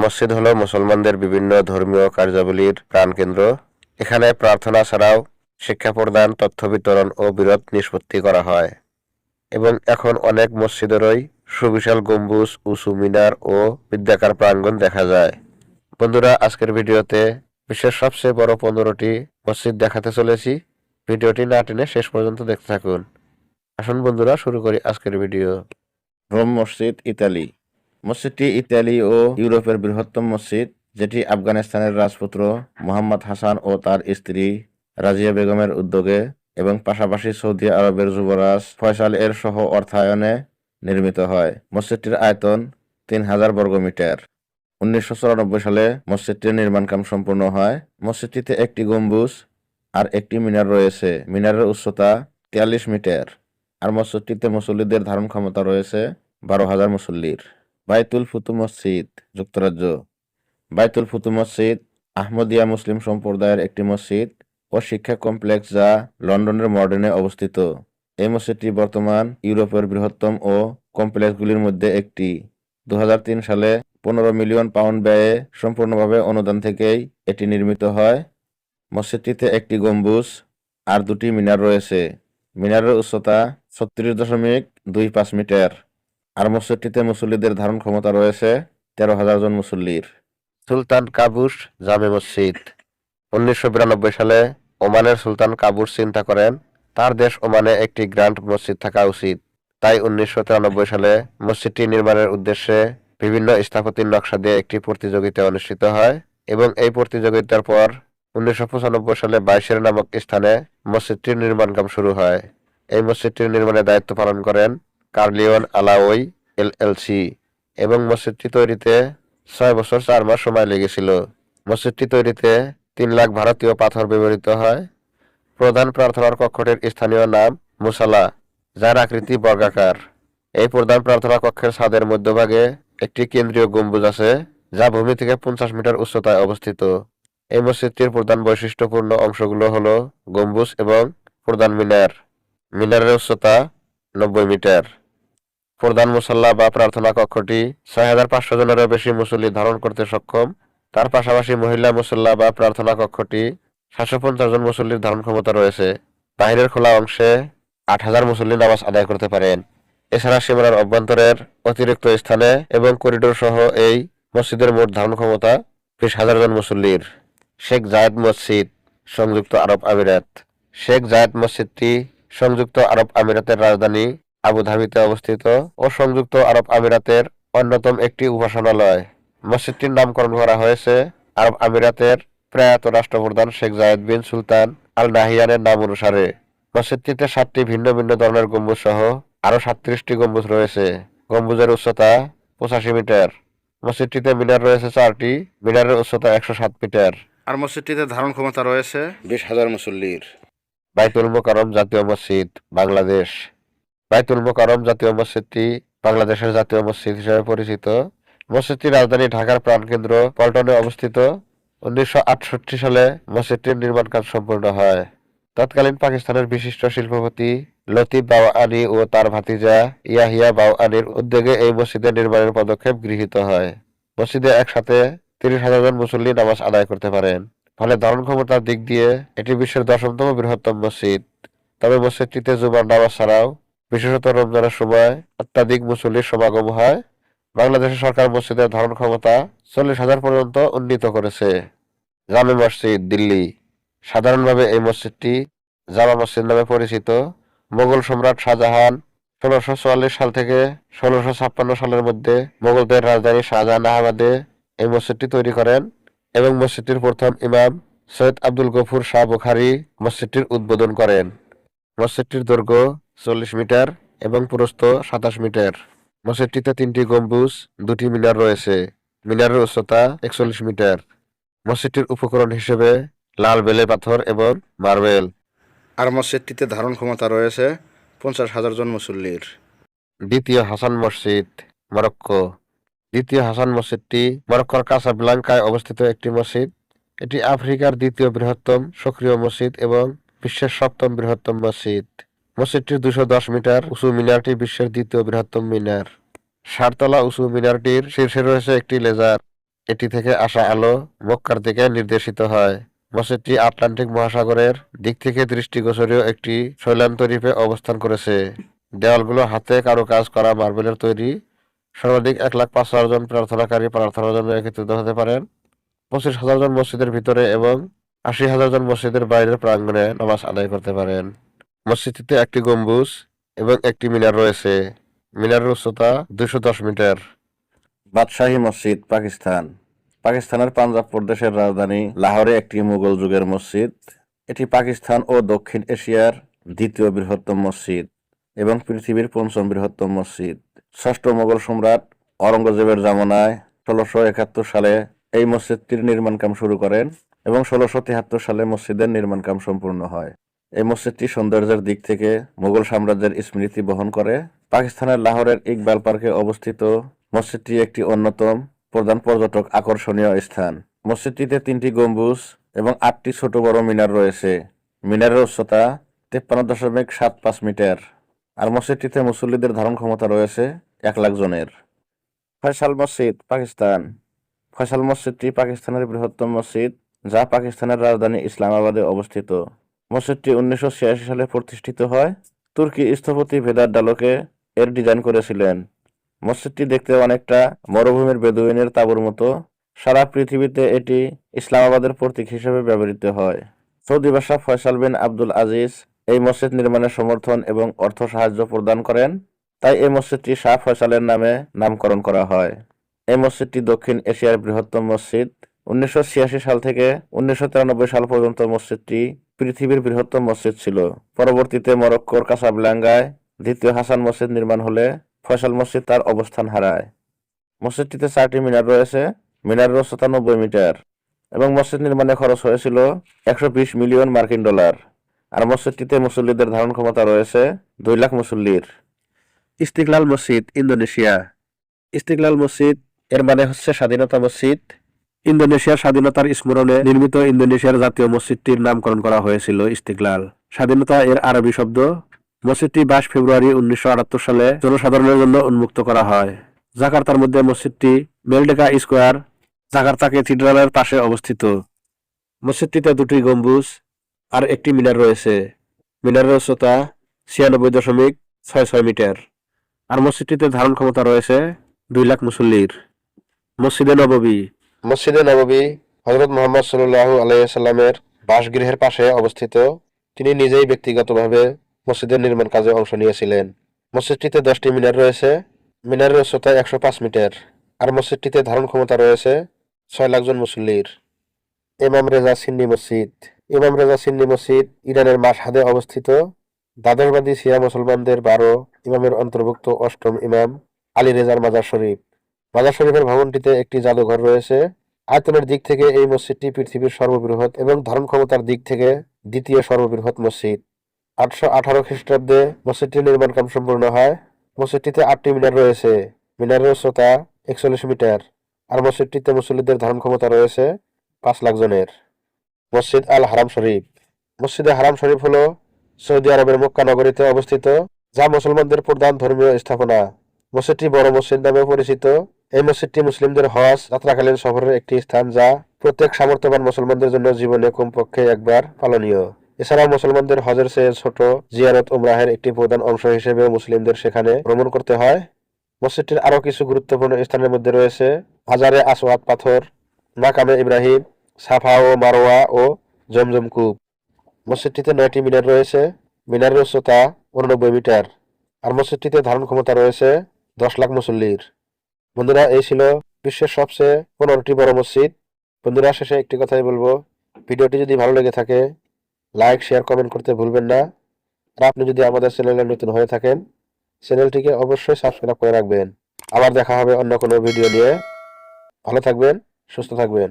মসজিদ হলো মুসলমানদের বিভিন্ন ধর্মীয় কার্যাবলীর প্রাণকেন্দ্র। এখানে প্রার্থনা ছাড়াও শিক্ষা প্রদান, তথ্য বিতরণ ও বিরোধ নিষ্পত্তি করা হয়। এবং এখন অনেক মসজিদেরই সুবিশাল গম্বুজ, উঁচু মিনার ও বৃত্তাকার প্রাঙ্গণ দেখা যায়। বন্ধুরা, আজকের ভিডিওতে বিশ্বের সবচেয়ে বড় 15টি মসজিদ দেখাতে চলেছি। ভিডিওটি না টেনে শেষ পর্যন্ত দেখতে থাকুন। আসুন বন্ধুরা, শুরু করি আজকের ভিডিও। রোম মসজিদ, ইতালি। মসজিদটি ইতালি ও ইউরোপের বৃহত্তম মসজিদ, যেটি আফগানিস্তানের রাজপুত্র মোহাম্মদ হাসান ও তার স্ত্রী রাজিয়া বেগমের উদ্যোগে এবং পাশাপাশি সৌদি আরবের যুবরাজ ফয়সাল এর সহ অর্থায়নে নির্মিত হয়। মসজিদটির আয়তন 3000 বর্গমিটার। 1994 সালে মসজিদটির নির্মাণ কাম সম্পূর্ণ হয়। মসজিদটিতে একটি গম্বুজ আর একটি মিনার রয়েছে। মিনারের উচ্চতা 43 মিটার। আর মসজিদটিতে মুসল্লিদের ধারণ ক্ষমতা রয়েছে 12,000 মুসল্লির। বাইতুল ফুতু মসজিদ, যুক্তরাজ্য। বাইতুল ফুতু মসজিদ আহমদিয়া মুসলিম সম্প্রদায়ের একটি মসজিদ ও শিক্ষা কমপ্লেক্স যা লন্ডনের মর্ডেনে অবস্থিত। এই মসজিদটি বর্তমান ইউরোপের বৃহত্তম ও কমপ্লেক্সগুলির মধ্যে একটি। 2003 সালে 15 মিলিয়ন পাউন্ড ব্যয়ে সম্পূর্ণভাবে অনুদান থেকেই এটি নির্মিত হয়। মসজিদটিতে একটি গম্বুজ আর দুটি মিনার রয়েছে। মিনারের উচ্চতা 36.25 মিটার। আর মসজিদটিতে মুসল্লিদের ধারণ ক্ষমতা রয়েছে 13,000 জন মুসল্লির। সুলতান কাবুস জামে মসজিদ। 1992 সালে ওমানের সুলতান কাবুস চিন্তা করেন তার দেশ ওমানে একটি গ্র্যান্ড মসজিদ থাকা উচিত। তাই 1993 সালে মসজিদটি নির্মাণের উদ্দেশ্যে বিভিন্ন স্থাপত্যিক নকশা দিয়ে একটি প্রতিযোগিতা অনুষ্ঠিত হয় এবং এই প্রতিযোগিতার পর 1995 সালে 22 নামক স্থানে মসজিদটির নির্মাণ কাজ শুরু হয়। এই মসজিদটির নির্মাণের দায়িত্ব পালন করেন কার্লিয়ন আলাওই এলএলসি এবং মসজিদটি তৈরিতে 6 বছর 4 মাস সময় লেগেছিল। মসজিদটি তৈরিতে 3 লাখ ভারতীয় পাথর ব্যবহৃত হয়। প্রধান প্রার্থনার কক্ষটির স্থানীয় নাম মুসালা, যার আকৃতি বর্গাকার। এই প্রধান প্রার্থনা কক্ষের ছাদের মধ্যভাগে একটি কেন্দ্রীয় গম্বুজ আছে, যা ভূমি থেকে 50 মিটার উচ্চতায় অবস্থিত। এই মসজিদটির প্রধান বৈশিষ্ট্যপূর্ণ অংশগুলো হলো গম্বুজ এবং প্রধান মিনার। মিনারের উচ্চতা 90 মিটার। প্রধান মুসাল্লা বা প্রার্থনা কক্ষটি 6,500 জনেরও বেশি মুসল্লি ধারণ করতে সক্ষম। তার পাশাপাশি মহিলা মুসাল্লা বা প্রার্থনা কক্ষটি 750 জন মুসল্লির ধারণ ক্ষমতা রয়েছে। বাহিরের খোলা অংশে 8,000 মুসল্লি নামাজ আদায় করতে পারেন। এছাড়া সীমানার অভ্যন্তরের অতিরিক্ত স্থানে এবং করিডোর সহ এই মসজিদের মোট ধারণ ক্ষমতা 20,000 জন মুসল্লির। শেখ জায়েদ মসজিদ, সংযুক্ত আরব আমিরাত। শেখ জায়েদ মসজিদটি সংযুক্ত আরব আমিরাতের রাজধানী আবুধাবিতে অবস্থিত ও সংযুক্ত আরব আমিরাতের অন্যতম একটি উপাসনালয়। মসজিদটির নামকরণ করা হয়েছে আরব আমিরাতের প্রয়াত রাষ্ট্রপ্রধান শেখ জায়েদ বিন সুলতান আল নাহিয়ানের নাম অনুসারে। মসজিদটিতে 7টি ভিন্ন ভিন্ন ধরনের গম্বুজ সহ আরও 37টি গম্বুজ রয়েছে। গম্বুজের উচ্চতা 85 মিটার। মসজিদটিতে মিনার রয়েছে 4টি। মিনারের উচ্চতা 107 মিটার। আর মসজিদটিতে ধারণ ক্ষমতা রয়েছে 20,000 মুসল্লির। বাইতুল মোকাররম জাতীয় মসজিদ, বাংলাদেশ। বাইতুল মোকাররম জাতীয় মসজিদটি বাংলাদেশের জাতীয় মসজিদ হিসেবে পরিচিত। মসজিদটি রাজধানী ঢাকার প্রাণকেন্দ্র পল্টনে অবস্থিত। 1968 সালে মসজিদটির নির্মাণ কাজ সম্পূর্ণ হয়। তৎকালীন পাকিস্তানের বিশিষ্ট শিল্পপতি লতিফ বাওয়ানি ও তার ভাতিজা ইয়াহিয়া বাওয়ানির উদ্যোগে এই মসজিদের নির্মাণের পদক্ষেপ গৃহীত হয়। মসজিদে একসাথে 30,000 জন মুসল্লি নামাজ আদায় করতে পারেন। ফলে ধারণ ক্ষমতার দিক দিয়ে এটি বিশ্বের 10তম বৃহত্তম মসজিদ। তবে মসজিদটিতে জুমার নামাজ ছাড়াও বিশেষত রমজানের সময় অত্যাধিক মুসল্লির সমাগম হয়। বাংলাদেশের সরকার মসজিদের ধারণ ক্ষমতা 40,000 পর্যন্ত উন্নীত করেছে। জামে মসজিদ, দিল্লি। সাধারণভাবে এই মসজিদটি জামা মসজিদ নামে পরিচিত। মোগল সম্রাট শাহজাহান 1644 সাল থেকে 1656 সালের মধ্যে মোগলদের রাজধানী শাহজাহানাবাদে এই মসজিদটি তৈরি করেন এবং মসজিদটির প্রথম ইমাম সৈয়দ আব্দুল গফুর শাহ বুখারী মসজিদটির উদ্বোধন করেন। মসজিদটির দৈর্ঘ্য 40 মিটার এবং প্রস্থ 27 মিটার। মসজিদটিতে 3টি গম্বুজ, 2টি মিনার রয়েছে। মিনারের উচ্চতা 41 মিটার। মসজিদটির উপকরণ হিসেবে লাল বেলে পাথর এবং মার্বেল। আর মসজিদটিতে ধারণ ক্ষমতা রয়েছে 50,000 জন মুসল্লির। দ্বিতীয় হাসান মসজিদ, মরক্কো। দ্বিতীয় হাসান মসজিদটি মরক্কোর কাসাব্লাঙ্কায় অবস্থিত একটি মসজিদ। এটি আফ্রিকার দ্বিতীয় বৃহত্তম সক্রিয় মসজিদ এবং বিশ্বের 7ম বৃহত্তম মসজিদ। মসজিদটির 210 মিটার উঁচু মিনারটি বিশ্বের দ্বিতীয় বৃহত্তম মিনার। 7 তলা উঁচু মিনারটির শীর্ষে রয়েছে একটি লেজার এটি থেকে আসা আলো মক্কার দিকে নির্দেশিত হয়। মসজিদটি আটলান্টিক মহাসাগরের দিক থেকে দৃষ্টিগোচরীয় একটি শৈলান্ত দ্বীপে অবস্থান করেছে। দেওয়ালগুলো হাতে কারুকাজ করা মার্বেলের তৈরি। সর্বাধিক 1,05,000 জন প্রার্থনাকারী প্রার্থনার জন্য একত্রিত হতে পারেন। 25,000 জন মসজিদের ভিতরে এবং 80,000 জন মসজিদের বাইরের প্রাঙ্গণে নামাজ আদায় করতে পারেন। মসজিদটিতে একটি গম্বুজ এবং একটি মিনার রয়েছে। মিনারের উচ্চতা 210 মিটার। বাদশাহী মসজিদ, পাকিস্তান। পাকিস্তানের পাঞ্জাব প্রদেশের রাজধানী লাহোরে একটি মুঘল যুগের মসজিদ। এটি পাকিস্তান ও দক্ষিণ এশিয়ার দ্বিতীয় বৃহত্তম মসজিদ এবং পৃথিবীর পঞ্চম বৃহত্তম মসজিদ। ষষ্ঠ মোগল সম্রাট অরঙ্গজেবের জামানায় 1671 সালে এই মসজিদটির নির্মাণ কাম শুরু করেন এবং 1673 সালে মসজিদের নির্মাণ কাম সম্পূর্ণ হয়। এই মসজিদটি সৌন্দর্যের দিক থেকে মুঘল সাম্রাজ্যের স্মৃতি বহন করে। পাকিস্তানের লাহোরের ইকবাল পার্কে অবস্থিত মসজিদটি একটি অন্যতম প্রধান পর্যটক আকর্ষণীয় স্থান। মসজিদটিতে 3টি গম্বুজ এবং 8টি ছোট বড় মিনার রয়েছে। মিনারের উচ্চতা 53.75 মিটার। আর মসজিদটিতে মুসল্লিদের ধারণ ক্ষমতা রয়েছে 1 লাখ জনের। ফয়সাল মসজিদ, পাকিস্তান। ফয়সাল মসজিদটি পাকিস্তানের বৃহত্তম মসজিদ, যা পাকিস্তানের রাজধানী ইসলামাবাদে অবস্থিত। মসজিদটি 1986 সালে প্রতিষ্ঠিত হয়। তুর্কি স্থপতি ভেদার ডালকে এর ডিজাইন করেছিলেন। মসজিদটি দেখতে অনেকটা মরুভূমির বেদুইনের তাঁবুর মতো। সারা পৃথিবীতে এটি ইসলামাবাদের প্রতীক হিসেবে ব্যবহৃত হয়। সৌদি বাদশাহ ফয়সাল বিন আব্দুল আজিজ এই মসজিদ নির্মাণে সমর্থন এবং অর্থ সাহায্য প্রদান করেন, তাই এই মসজিদটি শাহ ফয়সালের নামে নামকরণ করা হয়। এই মসজিদটি দক্ষিণ এশিয়ার বৃহত্তম মসজিদ। 1986 সাল থেকে 1993 সাল পর্যন্ত মসজিদটি পৃথিবীর বৃহত্তম মসজিদ ছিল। পরবর্তীতে মরক্কোর কাসাব্লাঙ্কায় দ্বিতীয় হাসান মসজিদ নির্মাণ হলে ফয়সাল মসজিদ তার অবস্থান হারায়। মসজিদটিতে 4টি মিনার রয়েছে। মিনারের উচ্চতা 90 মিটার এবং মসজিদ নির্মাণে খরচ হয়েছিল 120 মিলিয়ন মার্কিন ডলার। আর মসজিদটিতে মুসল্লিদের ধারণ ক্ষমতা রয়েছে 2 লাখ মুসল্লির। ইস্তিকলাল মসজিদ, ইন্দোনেশিয়া। ইস্তিকলাল মসজিদ এর মানে হচ্ছে স্বাধীনতা মসজিদ। ইন্দোনেশিয়ার স্বাধীনতার স্মরণে নির্মিত ইন্দোনেশিয়ার জাতীয় মসজিদটির নামকরণ করা হয়েছিল ইস্তিকলাল। স্বাধীনতা এর আরবি শব্দ। মসজিদটি 22 ফেব্রুয়ারি 1978 সালে জনসাধারণের জন্য উন্মুক্ত করা হয়। জাকার্তার মধ্যে মসজিদটি মেলডেকা স্কোয়ার, জাকার্তা ক্যাথিড্রালের পাশে অবস্থিত। মসজিদটিতে 2টি গম্বুজ আর একটি মিনার রয়েছে। মিনারের উচ্চতা 96.66 মিটার। আর মসজিদটিতে ধারণ ক্ষমতা রয়েছে 2 লাখ মুসল্লির। মসজিদে নববী। মসজিদে নববী হযরত মুহাম্মদ সাল্লাল্লাহু আলাইহি সাল্লামের বাসগৃহের পাশে অবস্থিত। তিনি নিজেই ব্যক্তিগতভাবে মসজিদের নির্মাণ কাজে অংশ নিয়েছিলেন। মসজিদটিতে 10টি মিনার রয়েছে। মিনারের উচ্চতা 105 মিটার। আর মসজিদটিতে ধারণ ক্ষমতা রয়েছে 6 লাখ জন মুসল্লির। ইমাম রেজা সিন্নি মসজিদ। ইমাম রেজা সিন্নি মসজিদ ইরানের মাশহাদে অবস্থিত। দ্বাদশবাদী শিয়া মুসলমানদের 12 ইমামের অন্তর্ভুক্ত 8ম ইমাম আলী রেজার মাজার শরীফ। মাজার শরীফের ভবনটিতে একটি জাদুঘর রয়েছে। আয়তনের দিক থেকে এই মসজিদটি পৃথিবীর সর্ববৃহৎ এবং ধারণ ক্ষমতার দিক থেকে দ্বিতীয় সর্ববৃহৎ মসজিদ। 818 খ্রিস্টাব্দে মসজিদটির নির্মাণ কাজ সম্পূর্ণ হয়। মসজিদটিতে 8টি মিনার রয়েছে। মিনারের উচ্চতা 41 মিটার। আর মসজিদটিতে মুসল্লিদের ধারণ ক্ষমতা রয়েছে 5 লাখ জনের। মসজিদ আল হারাম শরীফ। মসজিদে হারাম শরীফ হল সৌদি আরবের মক্কা নগরীতে অবস্থিত, যা মুসলমানদের প্রধান ধর্মীয় স্থাপনা। মসজিদটি বড় মসজিদ নামে পরিচিত। এই মসজিদটি মুসলিমদের হজ যাত্রাকালীন সফরের একটি স্থান, যা প্রত্যেক সামর্থ্যবান মুসলমানদের জন্য জীবনে কমপক্ষে একবার পালনীয়। এছাড়াও মুসলমানদের হজের চেয়ে ছোট জিয়ারত উমরাহের একটি প্রধান অংশ হিসেবে মুসলিমদের সেখানে ভ্রমণ করতে হয়। মসজিদটির আরও কিছু গুরুত্বপূর্ণ স্থানের মধ্যে রয়েছে হাজারে আসওয়াদ পাথর, মাকামে ইব্রাহিম, সাফা ও মারওয়া ও জমজম কূপ। মসজিদটিতে 9টি মিনার রয়েছে। মিনারের উচ্চতা 89 মিটার। আর মসজিদটিতে ধারণ ক্ষমতা রয়েছে 10 লাখ মুসল্লির। বন্ধুরা, এই ছিল বিশ্বের সবচেয়ে 15টি বড় মসজিদ। বন্ধুরা, শেষে একটি কথাই বলবো, ভিডিওটি যদি ভালো লেগে থাকে লাইক, শেয়ার, কমেন্ট করতে ভুলবেন না। আর আপনি যদি আমাদের চ্যানেলে নতুন হয়ে থাকেন, চ্যানেলটিকে অবশ্যই সাবস্ক্রাইব করে রাখবেন। আবার দেখা হবে অন্য কোনো ভিডিও নিয়ে। ভালো থাকবেন, সুস্থ থাকবেন।